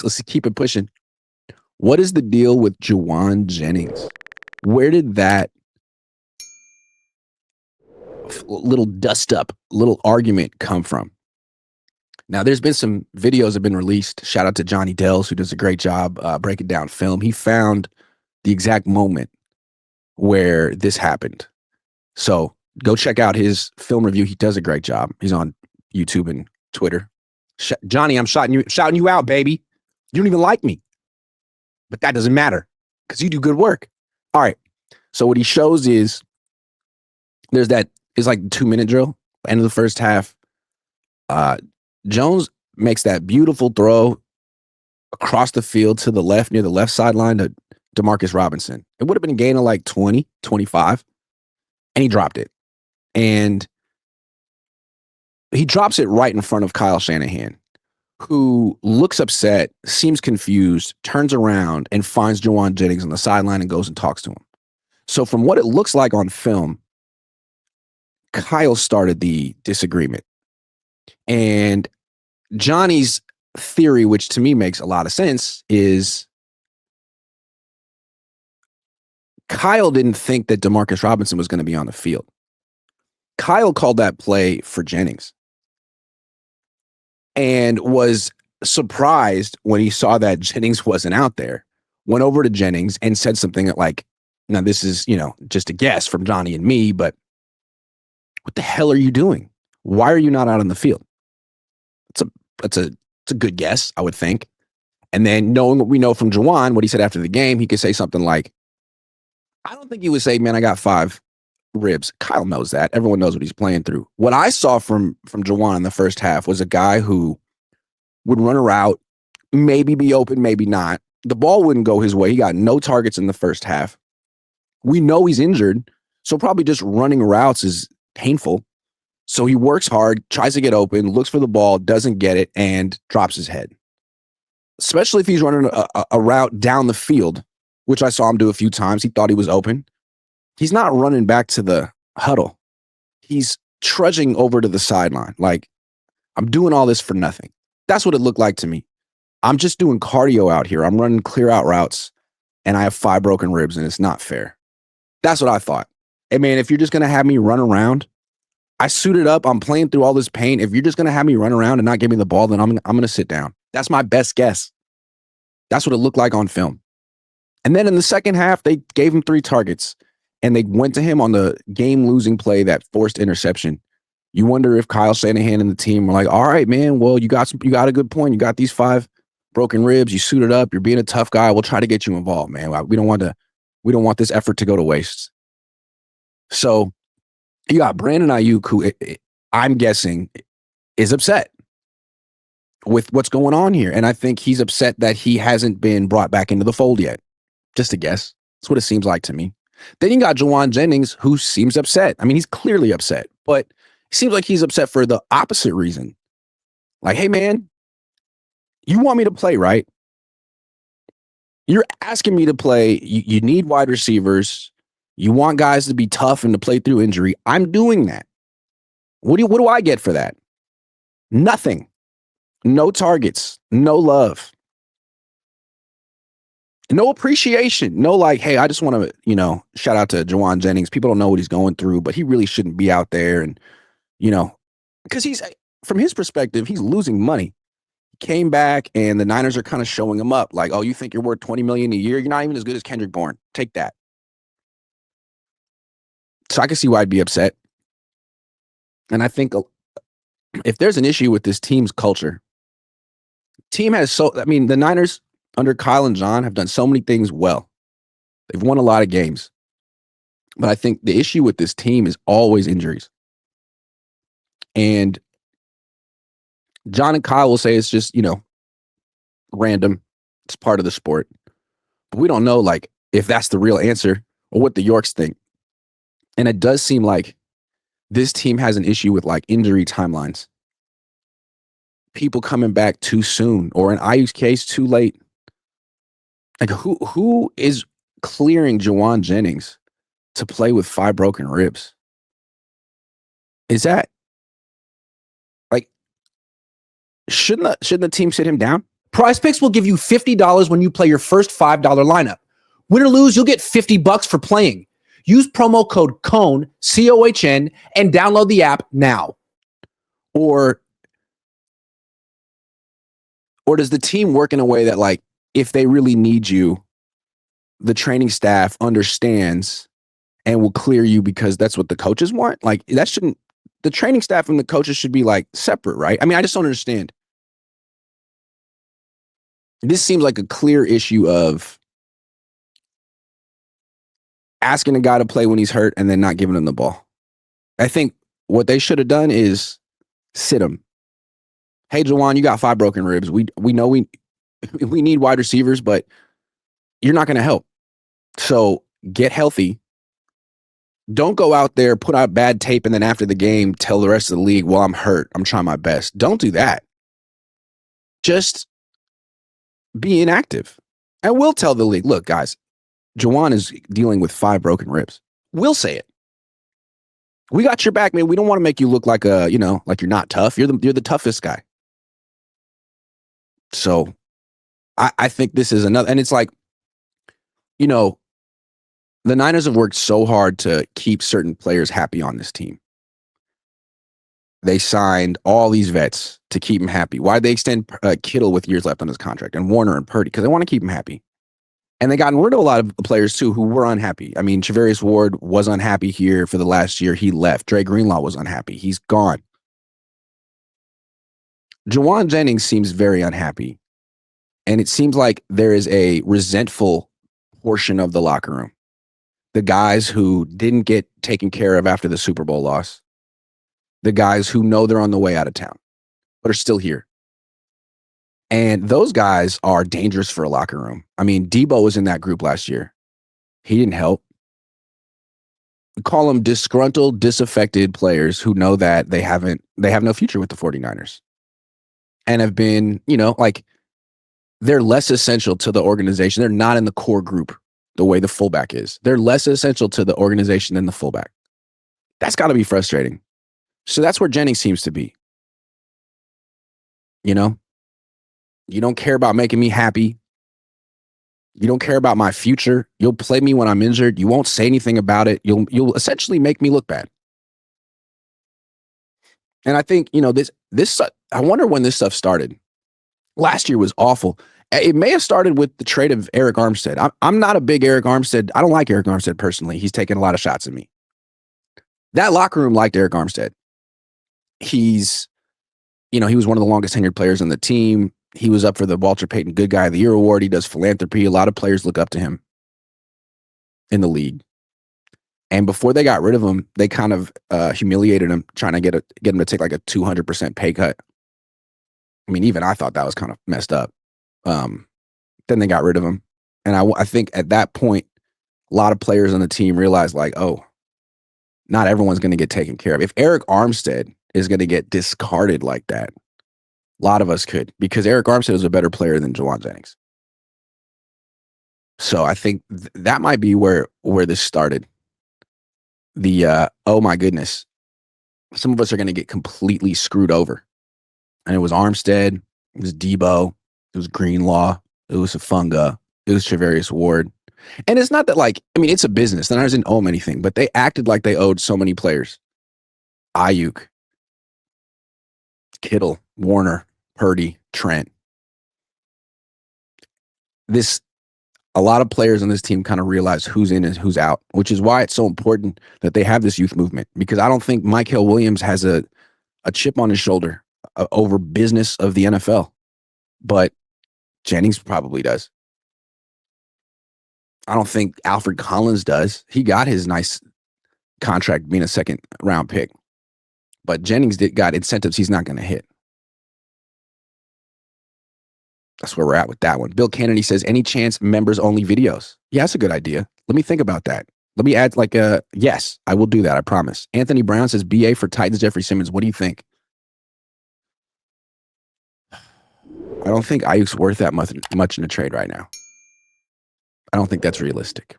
Let's keep it pushing. What is the deal with Jauan Jennings? Where did that little dust up, little argument come from? Now, there's been some videos have been released. Shout out to Johnny Dells, who does a great job breaking down film. He found the exact moment where this happened. So go check out his film review. He does a great job. He's on YouTube and Twitter. Johnny, I'm shouting you out, baby. You don't even like me, but that doesn't matter because you do good work. All right. So what he shows is there's that is like the 2-minute drill, end of the first half. Jones makes that beautiful throw across the field to the left near the left sideline to Demarcus Robinson. It would have been a gain of like 20, 25, and he dropped it. And he drops it right in front of Kyle Shanahan, who looks upset, seems confused, turns around, and finds Jauan Jennings on the sideline and goes and talks to him. So from what it looks like on film, Kyle started the disagreement. And Johnny's theory, which to me makes a lot of sense, is Kyle didn't think that Demarcus Robinson was going to be on the field. Kyle called that play for Jennings and was surprised when he saw that Jennings wasn't out there, went over to Jennings and said something like, now this is, just a guess from Johnny and me, but what the hell are you doing? Why are you not out on the field? It's a good guess, I would think. And then knowing what we know from Jauan, what he said after the game, he could say something like, I don't think he would say, man, I got 5 ribs. Kyle knows that. Everyone knows what he's playing through. What I saw from Jauan in the first half was a guy who would run a route, maybe be open, maybe not. The ball wouldn't go his way. He got no targets in the first half. We know he's injured, so probably just running routes is painful. So he works hard, tries to get open, looks for the ball, doesn't get it, and drops his head. Especially if he's running a route down the field, which I saw him do a few times. He thought he was open. He's not running back to the huddle. He's trudging over to the sideline. Like, I'm doing all this for nothing. That's what it looked like to me. I'm just doing cardio out here. I'm running clear out routes, and I have 5 broken ribs, and it's not fair. That's what I thought. Hey, man, if you're just going to have me run around, I suited up. I'm playing through all this pain. If you're just going to have me run around and not give me the ball, then I'm going to sit down. That's my best guess. That's what it looked like on film. And then in the second half, they gave him 3 targets, and they went to him on the game-losing play, that forced interception. You wonder if Kyle Shanahan and the team were like, all right, man, well, you got a good point. You got these 5 broken ribs. You suited up. You're being a tough guy. We'll try to get you involved, man. We don't want this effort to go to waste. So you got Brandon Aiyuk, who I'm guessing is upset with what's going on here. And I think he's upset that he hasn't been brought back into the fold yet. Just a guess. That's what it seems like to me. Then you got Jauan Jennings, who seems upset. I mean, he's clearly upset, but it seems like he's upset for the opposite reason. Like, hey, man, you want me to play, right? You're asking me to play. You need wide receivers. You want guys to be tough and to play through injury. I'm doing that. What do I get for that? Nothing. No targets. No love. No appreciation. No like, hey, I just want to, shout out to Jauan Jennings. People don't know what he's going through, but he really shouldn't be out there. And, because he's, from his perspective, he's losing money. He came back and the Niners are kind of showing him up like, oh, you think you're worth $20 million a year? You're not even as good as Kendrick Bourne. Take that. So I can see why I'd be upset. And I think if there's an issue with this team's culture, the Niners under Kyle and John have done so many things well. They've won a lot of games. But I think the issue with this team is always injuries. And John and Kyle will say it's just, random. It's part of the sport. But we don't know, like, if that's the real answer or what the Yorks think. And it does seem like this team has an issue with, like, injury timelines. People coming back too soon, or in Aiyuk's case, too late. Like, who is clearing Jauan Jennings to play with 5 broken ribs? Is that, like, shouldn't the team sit him down? Prize Picks will give you $50 when you play your first $5 lineup. Win or lose, you'll get $50 for playing. Use promo code Cohn, COHN, and download the app now. Or does the team work in a way that, like, if they really need you, the training staff understands and will clear you because that's what the coaches want? Like, that shouldn't, the training staff and the coaches should be like separate, right? I mean, I just don't understand. This seems like a clear issue of asking a guy to play when he's hurt and then not giving him the ball. I think what they should have done is sit him. Hey, Jauan, you got 5 broken ribs. We know we need wide receivers, but you're not going to help. So get healthy. Don't go out there, put out bad tape, and then after the game, tell the rest of the league, well, I'm hurt. I'm trying my best. Don't do that. Just be inactive. And we'll tell the league, look, guys, Jauan is dealing with 5 broken ribs. We'll say it. We got your back, man. We don't want to make you look like like you're not tough. You're the toughest guy. So I think this is another, and it's like, the Niners have worked so hard to keep certain players happy on this team. They signed all these vets to keep him happy. Why'd they extend Kittle with years left on his contract and Warner and Purdy? Because they want to keep him happy. And they gotten rid of a lot of players too who were unhappy. I mean, Charvarius Ward was unhappy here for the last year. He left. Dre Greenlaw was unhappy. He's gone. Jauan Jennings seems very unhappy. And it seems like there is a resentful portion of the locker room. The guys who didn't get taken care of after the Super Bowl loss. The guys who know they're on the way out of town, but are still here. And those guys are dangerous for a locker room. I mean, Debo was in that group last year. He didn't help. We call them disgruntled, disaffected players who know that they have no future with the 49ers. And have been, they're less essential to the organization. They're not in the core group the way the fullback is. They're less essential to the organization than the fullback. That's got to be frustrating. So that's where Jennings seems to be. You don't care about making me happy. You don't care about my future. You'll play me when I'm injured. You won't say anything about it. You'll essentially make me look bad. And I think, this I wonder when this stuff started. Last year was awful. It may have started with the trade of Eric Armstead. I'm not a big Eric Armstead. I don't like Eric Armstead personally. He's taken a lot of shots at me. That locker room liked Eric Armstead. He was one of the longest tenured players on the team. He was up for the Walter Payton Good Guy of the Year award. He does philanthropy. A lot of players look up to him in the league. And before they got rid of him, they kind of humiliated him, trying to get him to take like a 200% pay cut. I mean, even I thought that was kind of messed up. Then they got rid of him. And I think at that point, a lot of players on the team realized, like, oh, not everyone's going to get taken care of. If Eric Armstead is going to get discarded like that, a lot of us could, because Eric Armstead is a better player than Jauan Jennings. So I think that might be where this started. Oh my goodness, some of us are going to get completely screwed over. And it was Armstead, it was Debo, it was Greenlaw, it was Afunga, it was Charvarius Ward. And it's not that, it's a business. The Niners didn't owe them anything, but they acted like they owed so many players. Aiyuk, Kittle, Warner, Purdy, Trent. A lot of players on this team kind of realize who's in and who's out, which is why it's so important that they have this youth movement, because I don't think Michael Williams has a chip on his shoulder over business of the NFL, but Jennings probably does. I don't think Alfred Collins does. He got his nice contract being a second round pick, but Jennings got incentives he's not going to hit. That's where we're at with that one. Bill Kennedy says, any chance members only videos? Yeah, that's a good idea. Let me think about that. Let me add yes, I will do that. I promise. Anthony Brown says, BA for Titans, Jeffrey Simmons. What do you think? I don't think Aiyuk's worth that much in a trade right now. I don't think that's realistic.